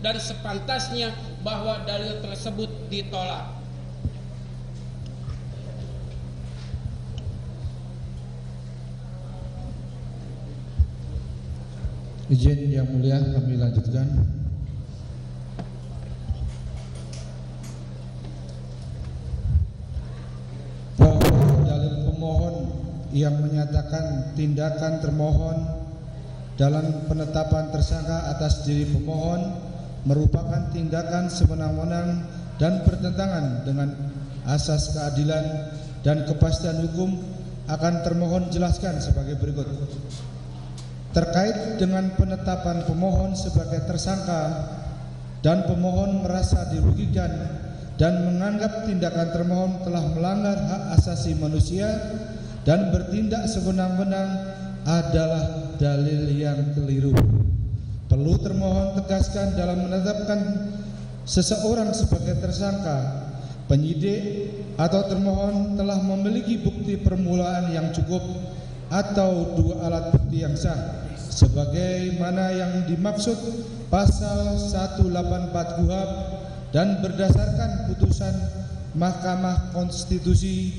dan sepantasnya bahwa dalil tersebut ditolak. Izin Yang Mulia, kami lanjutkan. Bahwa dalil pemohon yang menyatakan tindakan termohon dalam penetapan tersangka atas diri pemohon merupakan tindakan sewenang-wenang dan bertentangan dengan asas keadilan dan kepastian hukum akan termohon jelaskan sebagai berikut. Terkait dengan penetapan pemohon sebagai tersangka dan pemohon merasa dirugikan dan menganggap tindakan termohon telah melanggar hak asasi manusia dan bertindak sewenang-wenang adalah dalil yang keliru. Perlu termohon tegaskan dalam menetapkan seseorang sebagai tersangka, penyidik atau termohon telah memiliki bukti permulaan yang cukup atau dua alat bukti yang sah sebagaimana yang dimaksud pasal 184 KUHP dan berdasarkan putusan Mahkamah Konstitusi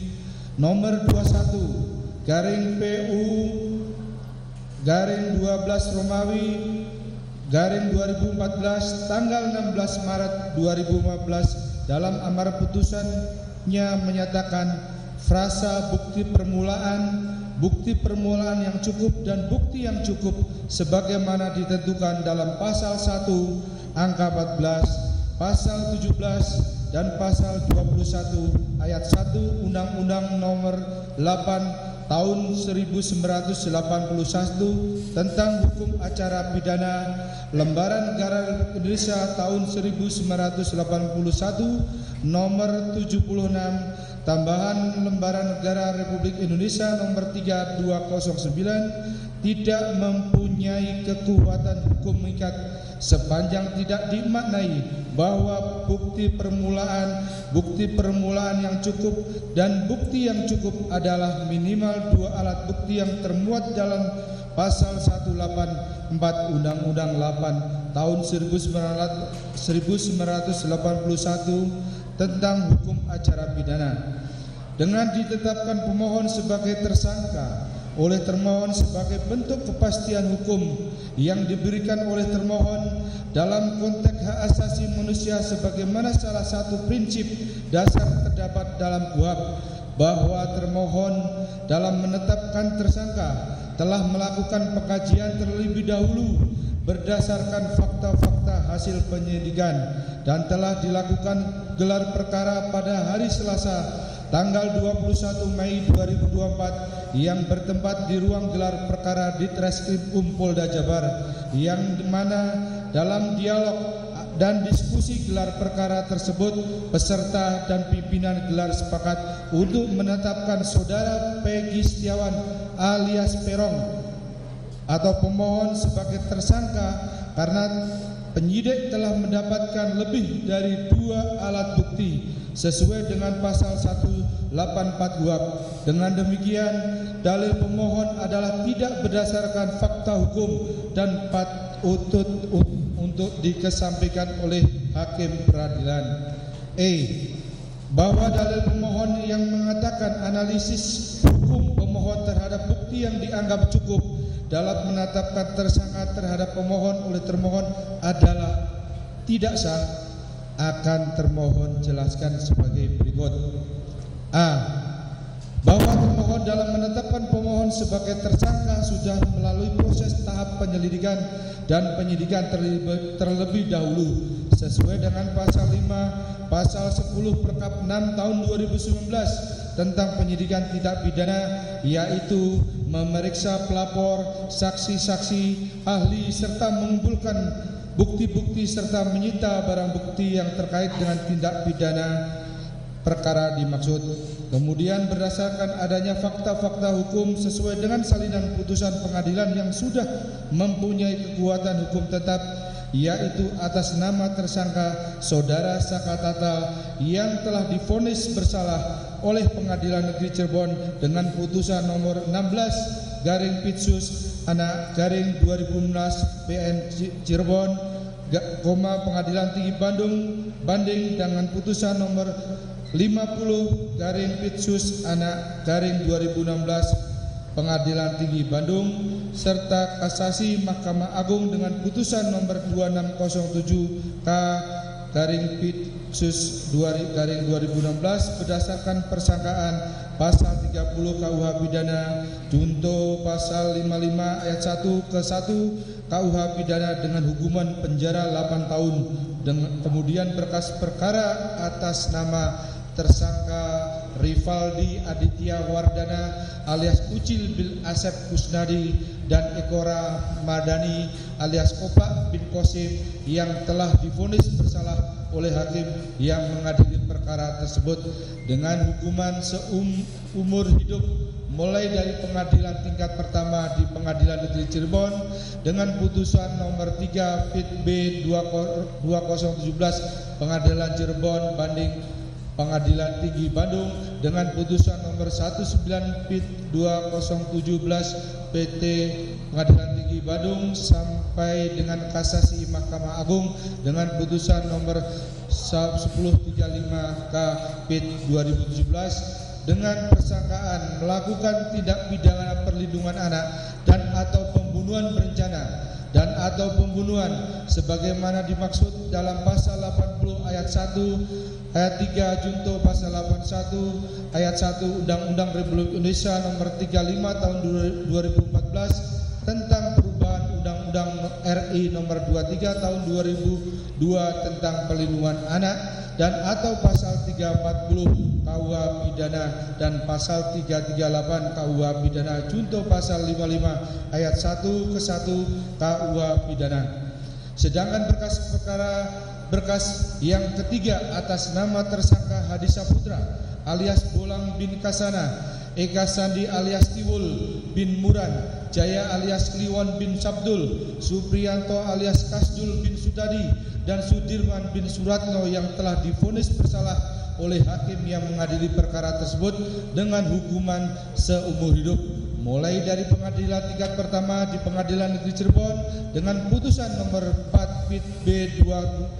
nomor 21/PU/12 Romawi /2014 tanggal 16 Maret 2015 dalam amar putusannya menyatakan frasa bukti permulaan yang cukup dan bukti yang cukup sebagaimana ditentukan dalam pasal 1 angka 14, pasal 17 dan pasal 21 ayat 1 Undang-Undang Nomor 8 Tahun 1981 tentang Hukum Acara Pidana, Lembaran Negara Republik Indonesia tahun 1981 Nomor 76 Tambahan Lembaran Negara Republik Indonesia nomor 3209 tidak mempunyai kekuatan hukum mengikat sepanjang tidak dimaknai bahwa bukti permulaan yang cukup dan bukti yang cukup adalah minimal dua alat bukti yang termuat dalam pasal 184 Undang-Undang 8 tahun 1981 tentang hukum acara pidana. Dengan ditetapkan pemohon sebagai tersangka oleh termohon sebagai bentuk kepastian hukum yang diberikan oleh termohon dalam konteks hak asasi manusia sebagaimana salah satu prinsip dasar terdapat dalam KUHP, bahwa termohon dalam menetapkan tersangka telah melakukan pengkajian terlebih dahulu berdasarkan fakta-fakta hasil penyidikan dan telah dilakukan gelar perkara pada hari Selasa tanggal 21 Mei 2024 yang bertempat di ruang gelar perkara Ditreskrim Polda Jabar, yang mana dalam dialog dan diskusi gelar perkara tersebut peserta dan pimpinan gelar sepakat untuk menetapkan saudara Peggy Setiawan alias Perong atau pemohon sebagai tersangka karena penyidik telah mendapatkan lebih dari dua alat bukti sesuai dengan pasal 184 KUHP. Dengan demikian, dalil pemohon adalah tidak berdasarkan fakta hukum dan patut untuk dikesampingkan oleh hakim peradilan. Bahwa dalil pemohon yang mengatakan analisis hukum pemohon terhadap bukti yang dianggap cukup dalam menetapkan tersangka terhadap pemohon oleh termohon adalah tidak sah, akan termohon jelaskan sebagai berikut. Bahwa termohon dalam menetapkan pemohon sebagai tersangka sudah melalui proses tahap penyelidikan dan penyidikan terlebih dahulu sesuai dengan pasal 5, pasal 10 Perkap 6 tahun 2019 tentang penyidikan tindak pidana, yaitu memeriksa pelapor, saksi-saksi, ahli serta mengumpulkan bukti-bukti serta menyita barang bukti yang terkait dengan tindak pidana perkara dimaksud. Kemudian berdasarkan adanya fakta-fakta hukum sesuai dengan salinan putusan pengadilan yang sudah mempunyai kekuatan hukum tetap, yaitu atas nama tersangka Saudara Sakatata yang telah divonis bersalah oleh Pengadilan Negeri Cirebon dengan putusan nomor 16/Pitsus anak garing 2016 PN Cirebon Pengadilan Tinggi Bandung banding dengan putusan nomor 50/Pitsus/Anak/2016 Pengadilan Tinggi Bandung serta kasasi Mahkamah Agung dengan putusan nomor 2607K/Pitsus/2016 berdasarkan persangkaan pasal 30 KUH pidana junto pasal 55 ayat 1 ke 1 KUH pidana dengan hukuman penjara 8 tahun. Kemudian berkas perkara atas nama tersangka Rivaldi Aditya Wardana alias Ucil bin Asep Kusnadi dan Ekora Madani alias Opak bin Kosim yang telah divonis bersalah oleh hakim yang mengadili perkara tersebut dengan hukuman seumur hidup mulai dari pengadilan tingkat pertama di Pengadilan Negeri Cirebon dengan putusan nomor 3 Pit B 2017 Pengadilan Cirebon banding Pengadilan Tinggi Bandung dengan putusan nomor 19 Pit 2017 PT Pengadilan Tinggi Bandung sampai dengan kasasi Mahkamah Agung dengan putusan nomor 1035 K Pit 2017 dengan persangkaan melakukan tindak pidana perlindungan anak dan atau pembunuhan berencana dan atau pembunuhan sebagaimana dimaksud dalam pasal 80 ayat 1 ayat 3 junto pasal 81 ayat 1 Undang-Undang Republik Indonesia nomor 35 tahun 2014 tentang perubahan Undang-Undang RI nomor 23 tahun 2002 tentang perlindungan anak dan atau pasal 340 KUH pidana dan pasal 338 KUH pidana junto pasal 55 ayat 1 ke 1 KUH pidana. Sedangkan berkas yang ketiga atas nama tersangka Hadi Saputra alias Bolang bin Kasana, Eka Sandi alias Tiwul bin Muran, Jaya alias Kliwon bin Sabdul, Supriyanto alias Kasdul bin Sudadi dan Sudirman bin Suratno yang telah divonis bersalah oleh hakim yang mengadili perkara tersebut dengan hukuman seumur hidup mulai dari pengadilan tingkat pertama di Pengadilan Negeri Cirebon dengan putusan nomor 4 Pit B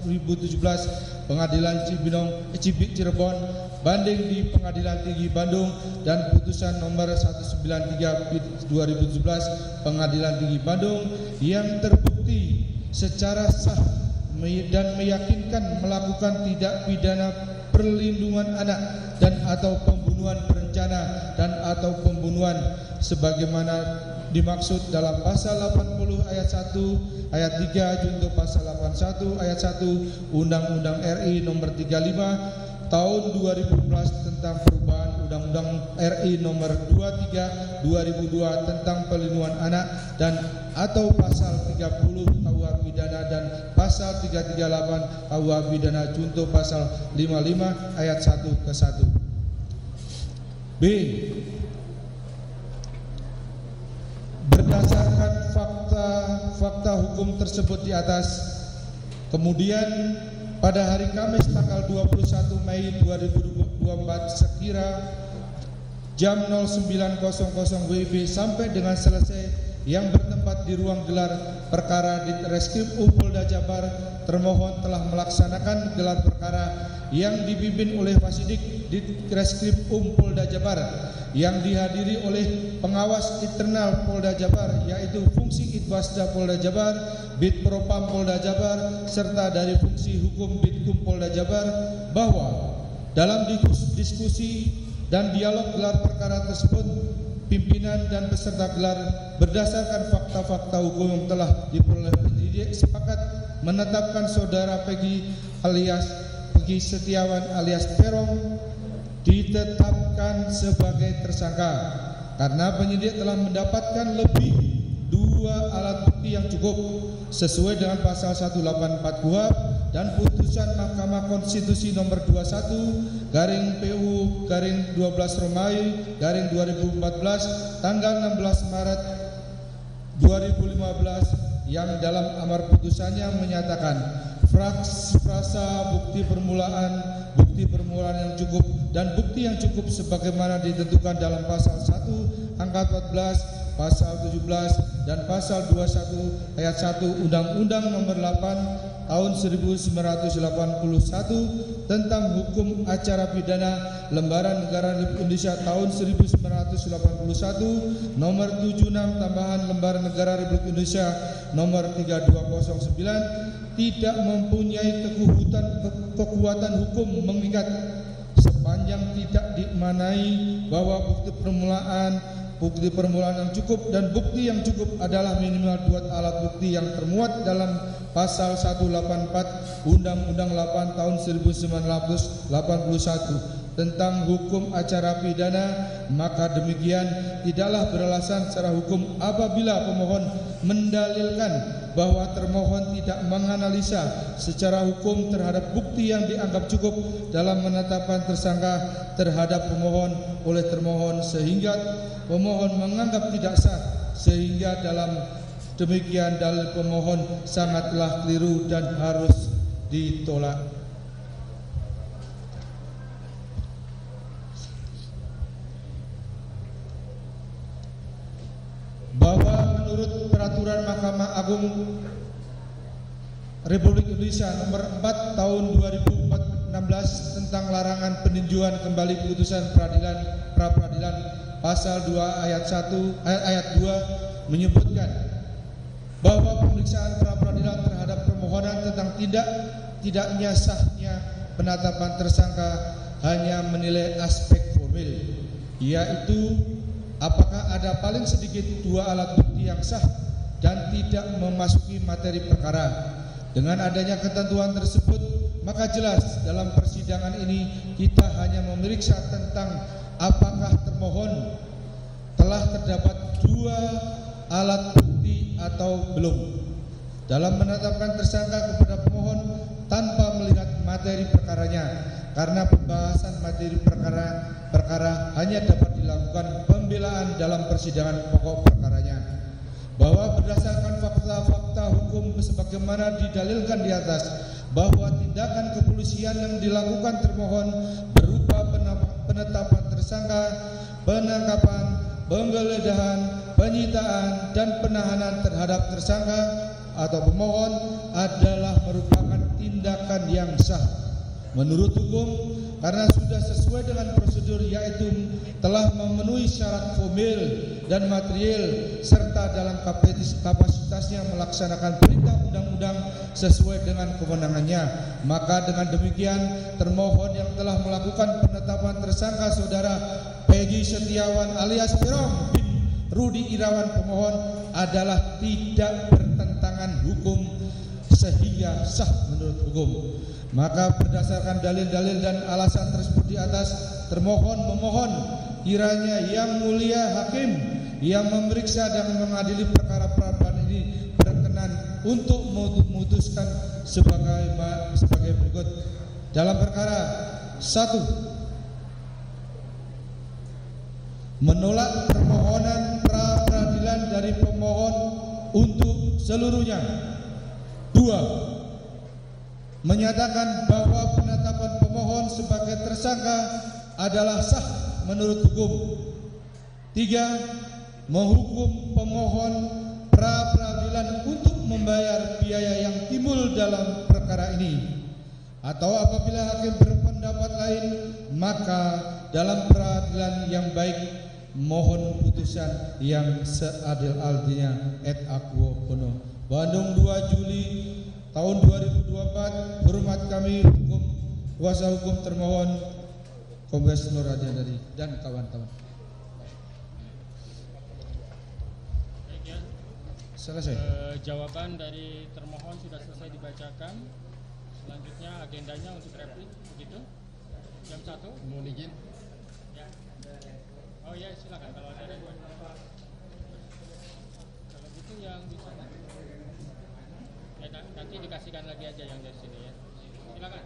2017 Pengadilan Cibik Cirebon banding di Pengadilan Tinggi Bandung dan putusan nomor 193 Pit 2017 Pengadilan Tinggi Bandung yang terbukti secara sah dan meyakinkan melakukan tindak pidana perlindungan anak dan atau pembunuhan berencana dan atau pembunuhan sebagaimana dimaksud dalam pasal 80 ayat 1 ayat 3 junto pasal 81 ayat 1 Undang-Undang RI nomor 35 tahun 2011 tentang perubahan Undang-Undang RI nomor 23 2002 tentang perlindungan anak dan atau pasal 30 KUH pidana dan pasal 338 KUH pidana junto pasal 55 ayat 1 ke 1. B. Berdasarkan fakta hukum tersebut di atas, kemudian pada hari Kamis tanggal 21 Mei 2024 sekira jam 09.00 WIB sampai dengan selesai yang bertempat di ruang gelar perkara di Reskrim Polda Jabar, termohon telah melaksanakan gelar perkara yang dipimpin oleh Fasidik di Reskrim Polda Jabar yang dihadiri oleh pengawas internal Polda Jabar yaitu fungsi Itbasda Polda Jabar, Bid Propam Polda Jabar serta dari fungsi hukum Bidkum Polda Jabar bahwa dalam diskusi dan dialog gelar perkara tersebut pimpinan dan peserta gelar berdasarkan fakta-fakta hukum yang telah diperoleh penyidik sepakat menetapkan saudara Peggy alias Peggy Setiawan alias Peron ditetapkan sebagai tersangka karena penyidik telah mendapatkan lebih 2 alat bukti yang cukup sesuai dengan pasal 184 KUHP dan putusan Mahkamah Konstitusi nomor 21/12/2014 tanggal 16 Maret 2015 yang dalam amar putusannya menyatakan frasa bukti permulaan yang cukup dan bukti yang cukup sebagaimana ditentukan dalam pasal 1 angka 14, pasal 17 dan pasal 21 ayat 1 Undang-Undang nomor 8 tahun 1981 tentang hukum acara pidana Lembaran Negara Republik Indonesia tahun 1981 nomor 76 tambahan Lembaran Negara Republik Indonesia nomor 3209 tidak mempunyai kekuatan hukum mengikat sepanjang tidak dimaknai bahwa bukti permulaan yang cukup dan bukti yang cukup adalah minimal 2 alat bukti yang termuat dalam pasal 184 Undang-Undang 8 tahun 1981 tentang hukum acara pidana, maka demikian tidaklah beralasan secara hukum apabila pemohon mendalilkan bahwa termohon tidak menganalisa secara hukum terhadap bukti yang dianggap cukup dalam menetapkan tersangka terhadap pemohon oleh termohon sehingga pemohon menganggap tidak sah, sehingga dalam demikian dalil pemohon sangatlah keliru dan harus ditolak. Bahwa menurut peraturan Mahkamah Agung Republik Indonesia nomor 4 tahun 2016 tentang larangan peninjauan kembali putusan pra peradilan pasal 2 ayat 2 menyebutkan bahwa pemeriksaan pra peradilan terhadap permohonan tentang tidaknya sahnya penetapan tersangka hanya menilai aspek formil, yaitu apakah ada paling sedikit 2 alat bukti yang sah dan tidak memasuki materi perkara. Dengan adanya ketentuan tersebut, maka jelas dalam persidangan ini kita hanya memeriksa tentang apakah termohon telah terdapat 2 alat bukti atau belum dalam menetapkan tersangka kepada pemohon tanpa melihat materi perkaranya, karena pembahasan materi perkara hanya dapat dilakukan pembelaan dalam persidangan pokok perkaranya. Bahwa berdasarkan fakta-fakta hukum sebagaimana didalilkan di atas, bahwa tindakan kepolisian yang dilakukan termohon berupa penetapan tersangka, penangkapan, penggeledahan, penyitaan dan penahanan terhadap tersangka atau pemohon adalah merupakan tindakan yang sah menurut hukum, karena sudah sesuai dengan prosedur, yaitu telah memenuhi syarat formil dan material serta dalam kapasitasnya melaksanakan perintah undang-undang sesuai dengan kewenangannya. Maka dengan demikian termohon yang telah melakukan penetapan tersangka saudara Peggy Setiawan alias Peron bin Rudi Irawan pemohon adalah tidak bertentangan hukum sehingga sah menurut hukum. Maka berdasarkan dalil-dalil dan alasan tersebut di atas, termohon memohon kiranya Yang Mulia Hakim yang memeriksa dan mengadili perkara pra-peradilan ini berkenan untuk memutuskan sebagai berikut. Dalam perkara 1, menolak permohonan pra-peradilan dari pemohon untuk seluruhnya. 2, menyatakan bahwa penetapan pemohon sebagai tersangka adalah sah menurut hukum. 3, menghukum pemohon pra peradilan untuk membayar biaya yang timbul dalam perkara ini, atau apabila hakim berpendapat lain, maka dalam peradilan yang baik mohon putusan yang seadil-adilnya et aquo bono. Bandung 2 Juli tahun 2024. Hormat kami kuasa hukum termohon Kombes Nur Adiandari dan kawan-kawan. Selesai. Jawaban dari termohon sudah selesai dibacakan. Selanjutnya agendanya untuk replik, begitu? Jam 1. Mohon izin. Ya. Oh ya, silakan kalau ada replik. Kalau gitu yang di sana. Nanti dikasihkan lagi aja yang dari sini ya. Silakan.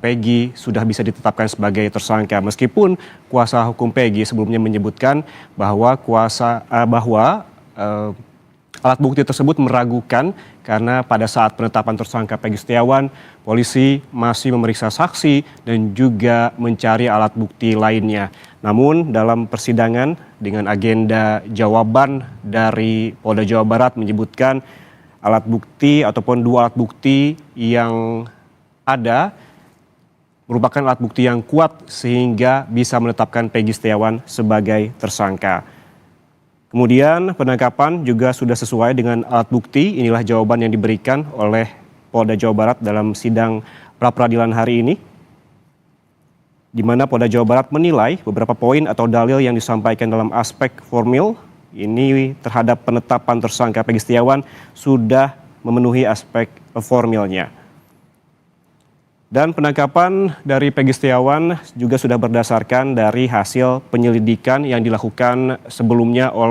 Peggy sudah bisa ditetapkan sebagai tersangka, meskipun kuasa hukum Peggy sebelumnya menyebutkan bahwa alat bukti tersebut meragukan karena pada saat penetapan tersangka Peggy Setiawan, polisi masih memeriksa saksi dan juga mencari alat bukti lainnya. Namun dalam persidangan dengan agenda jawaban dari Polda Jawa Barat menyebutkan alat bukti ataupun 2 alat bukti yang ada merupakan alat bukti yang kuat sehingga bisa menetapkan Peggy Setiawan sebagai tersangka. Kemudian penangkapan juga sudah sesuai dengan alat bukti. Inilah jawaban yang diberikan oleh Polda Jawa Barat dalam sidang pra-peradilan hari ini, di mana Polda Jawa Barat menilai beberapa poin atau dalil yang disampaikan dalam aspek formil ini terhadap penetapan tersangka Peggy Setiawan sudah memenuhi aspek formilnya. Dan penangkapan dari Peggy Setiawan juga sudah berdasarkan dari hasil penyelidikan yang dilakukan sebelumnya oleh